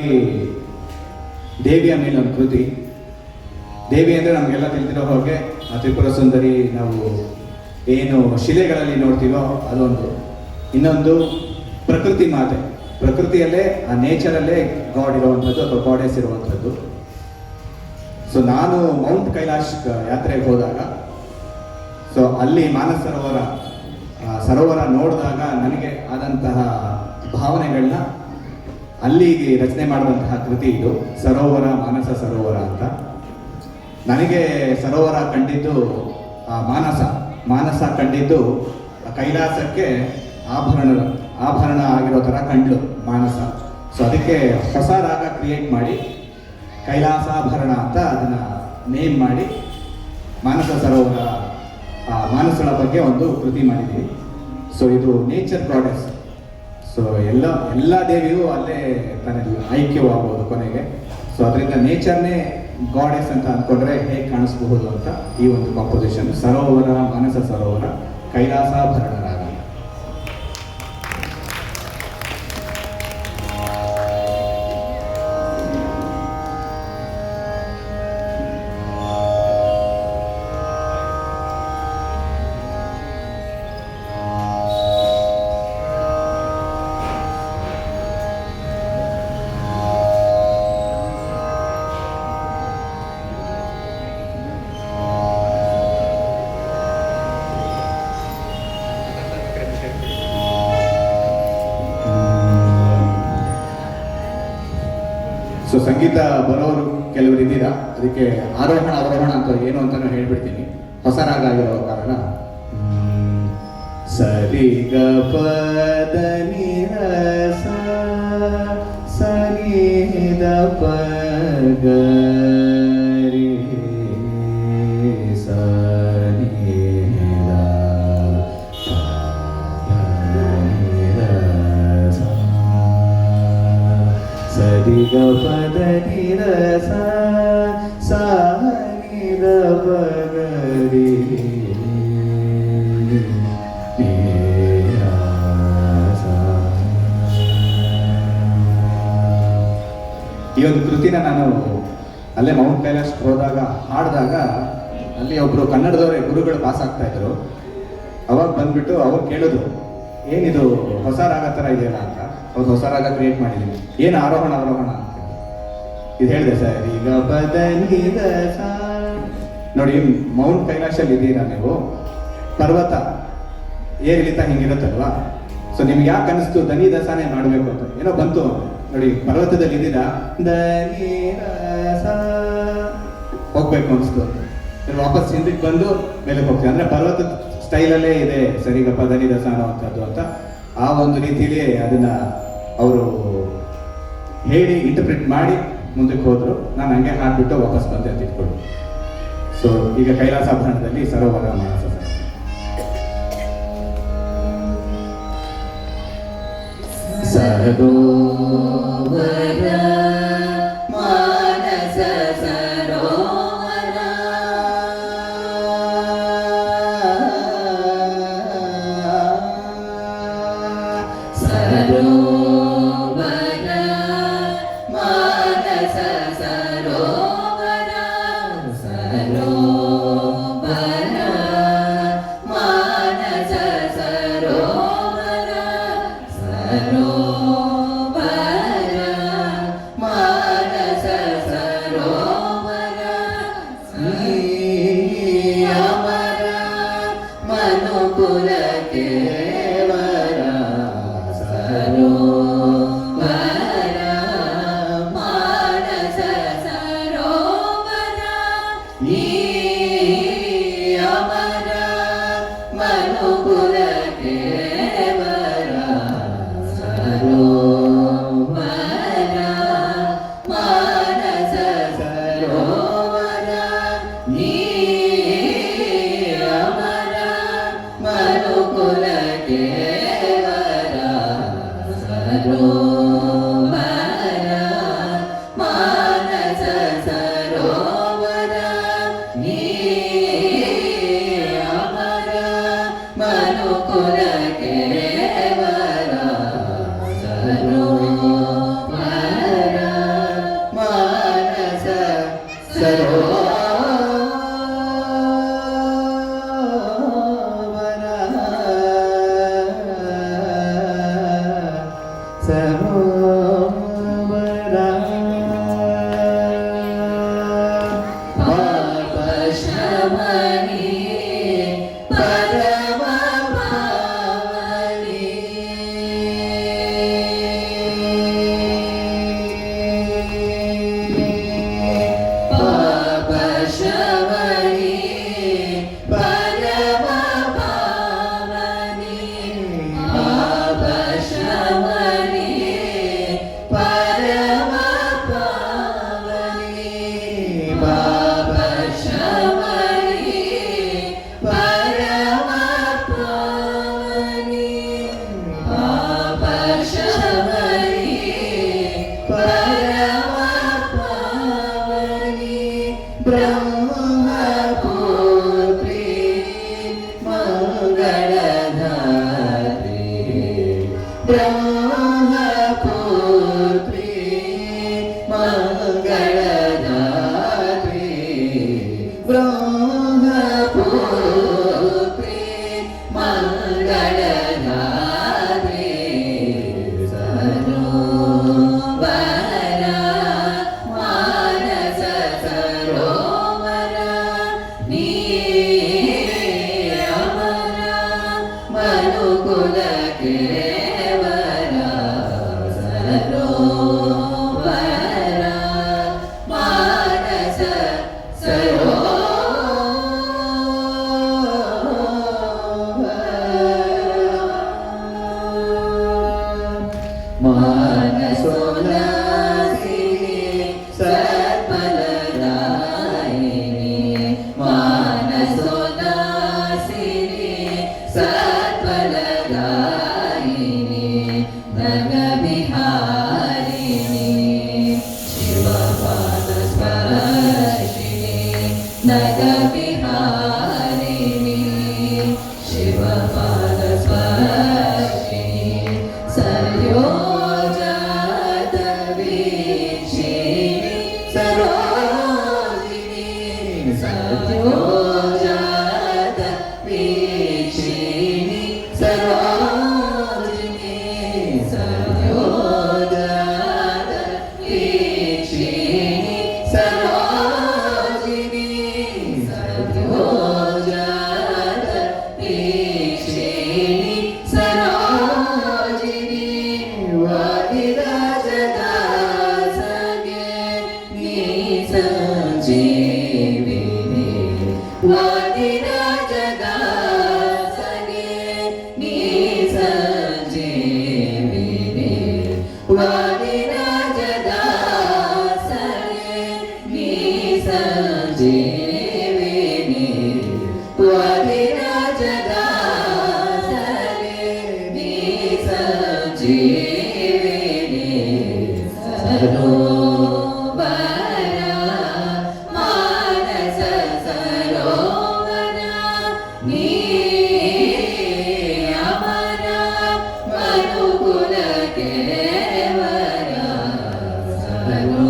ಈ ದೇವಿಯ ಮೇಲೆ ಒಂದು ಕೃತಿ. ದೇವಿ ಅಂದರೆ ನಮಗೆಲ್ಲ ತಿಳಿದಿರೋ ಹಾಗೆ ಆ ತ್ರಿಪುರ ಸುಂದರಿ ನಾವು ಏನು ಶಿಲೆಗಳಲ್ಲಿ ನೋಡ್ತೀವೋ ಅದೊಂದು. ಇನ್ನೊಂದು ಪ್ರಕೃತಿ ಮಾತೆ, ಪ್ರಕೃತಿಯಲ್ಲೇ ಆ ನೇಚರಲ್ಲೇ ಗಾಡ್ ಇರುವಂಥದ್ದು ಅಥವಾ ಗಾಡೆಸ್ ಇರುವಂಥದ್ದು. ಸೊ ನಾನು ಮೌಂಟ್ ಕೈಲಾಶ್ ಯಾತ್ರೆಗೆ ಹೋದಾಗ ಸೊ ಅಲ್ಲಿ ಮಾನಸ ಸರೋವರ ನೋಡಿದಾಗ ನನಗೆ ಆದಂತಹ ಭಾವನೆಗಳನ್ನ ಅಲ್ಲಿ ರಚನೆ ಮಾಡಿದಂತಹ ಕೃತಿ ಇದು. ಸರೋವರ, ಮಾನಸ ಸರೋವರ ಅಂತ. ನನಗೆ ಸರೋವರ ಕಂಡಿದ್ದು ಮಾನಸ ಕಂಡಿದ್ದು ಕೈಲಾಸಕ್ಕೆ ಆಭರಣ ಆಗಿರೋ ಥರ ಕಂಡ್ಲು ಮಾನಸ. ಸೊ ಅದಕ್ಕೆ ಹೊಸ ರಾಗ ಕ್ರಿಯೇಟ್ ಮಾಡಿ ಕೈಲಾಸಾಭರಣ ಅಂತ ಅದನ್ನು ನೇಮ್ ಮಾಡಿ ಮಾನಸ ಸರೋವರ ಮಾನಸಳ ಬಗ್ಗೆ ಒಂದು ಕೃತಿ ಮಾಡಿದ್ದೀವಿ. ಸೊ ಇದು ನೇಚರ್ ಗಾಡೆಸ್. ಸೊ ಎಲ್ಲ ದೇವಿಯೂ ಅಲ್ಲೇ ತನಗೆ ಐಕ್ಯವಾಗಬಹುದು ಕೊನೆಗೆ. ಸೊ ಅದರಿಂದ ನೇಚರ್ನೇ ಗಾಡೆಸ್ ಅಂತ ಅಂದ್ಕೊಂಡ್ರೆ ಹೇಗೆ ಕಾಣಿಸ್ಬಹುದು ಅಂತ ಈ ಒಂದು ಕಾಂಪೋಸಿಷನ್. ಸರೋವರ, ಮಾನಸ ಸರೋವರ, ಕೈಲಾಸಾಭರಣ ರಾಗ. ಸೊ ಸಂಗೀತ ಬರೋರು ಕೆಲವರು ಇದ್ದೀರಾ, ಅದಕ್ಕೆ ಆರೋಹಣ ಅವರೋಹಣ ಅಂತ ಏನು ಅಂತಾನು ಹೇಳ್ಬಿಡ್ತೀನಿ. ಹೊಸ ರಾಗ ಆಗಿರೋ ಕಾರಣ ಸರಿ ಗ ಪದ ನಿ ರ ಸ ಸರಿ ದ ಪ ಗ ರಿ ಸ ನಿ ದ ಪ ನಿ ರ ಸ ಸರಿ ಗ ಪದ ನಿ ರ ಸ ಸ ನಿ ದ ಪ ಗ ರಿ ಈ ಒಂದು ಕೃತಿನ ನಾನು ಅಲ್ಲೇ ಮೌಂಟ್ ಕೈಲಾಶ್ ಹೋದಾಗ ಹಾಡಿದಾಗ ಅಲ್ಲಿ ಒಬ್ಬರು ಕನ್ನಡದವರೇ ಗುರುಗಳು ಪಾಸ್ ಆಗ್ತಾ ಇದ್ರು. ಅವಾಗ ಬಂದ್ಬಿಟ್ಟು ಅವಾಗ ಕೇಳಿದ್ರು, ಏನಿದು ಹೊಸ ರಾಗ ಥರ ಇದೆಯಲ್ಲ ಅಂತ. ಅವ್ರು ಹೊಸ ರಾಗ ಕ್ರಿಯೇಟ್ ಮಾಡಿದ್ದೀನಿ, ಏನು ಆರೋಹಣ ಅವರೋಹಣ ಅಂತ ಇದು ಹೇಳಿದೆ. ಸರ್ ಈಗ ಬದಲಿದ ನೋಡಿ, ಮೌಂಟ್ ಕೈಲಾಶಲ್ಲಿ ಇದ್ದೀರಾ ನೀವು, ಪರ್ವತ ಏರಿಳಿತ ಹಿಂಗಿರುತ್ತಲ್ವಾ. ಸೊ ನಿಮ್ಗೆ ಯಾಕೆ ಅನಿಸ್ತು ದನಿ ದಸಾನೇ ಮಾಡಬೇಕು ಅಂತ? ಏನೋ ಬಂತು ನೋಡಿ, ಪರ್ವತದಲ್ಲಿ ಇದ್ದೀರಾ, ದನಿ ದಸ ಹೋಗ್ಬೇಕು ಅನಿಸ್ತು, ವಾಪಸ್ ಹಿಂದಕ್ಕೆ ಬಂದು ಮೇಲಕ್ಕೆ ಹೋಗ್ತೀವಿ. ಅಂದರೆ ಪರ್ವತದ ಸ್ಟೈಲಲ್ಲೇ ಇದೆ ಸರಿಗಪ್ಪ ದನಿ ದಸ ಅನ್ನೋವಂಥದ್ದು ಅಂತ. ಆ ಒಂದು ರೀತಿಯಲ್ಲಿ ಅದನ್ನು ಅವರು ಹೇಳಿ ಇಂಟರ್ಪ್ರಿಟ್ ಮಾಡಿ ಮುಂದಕ್ಕೆ ಹೋದರು. ನಾನು ಹಂಗೆ ಹಾಡ್ಬಿಟ್ಟು ವಾಪಸ್ ಬಂದೆ ಅಂತ ಇಟ್ಕೊಂಡು. ಸೊ ಈಗ ಕೈಲಾಸಾಭರಣದಲ್ಲಿ ಸರೋವರ, ಮಾನಸ ಸರೋವರ ಮಾನಸ ಸರೋವರ ಸರೋವರ ಮಾನಸ ಸರೋವರ ಸರೋವರ ಮಾನಸ ಸರೋವರ ಸರೋವರ वीक्षिणि सरोजिनि सद्योजात वीक्षिणि सरोजिनि सद्योजात वीक्षिणि सरोजिनि सद्योजात वीक्षिणि सरोजिनि वादिराजदासगे नी संजीविनि वादिराजदासगे नी संजीविनि वादिराजदासगे नी संजीविनि वादिराजदासगे नी संजीविनि सरोवर मानस सरोवर नी अमर मनुकुल केवल सरोवर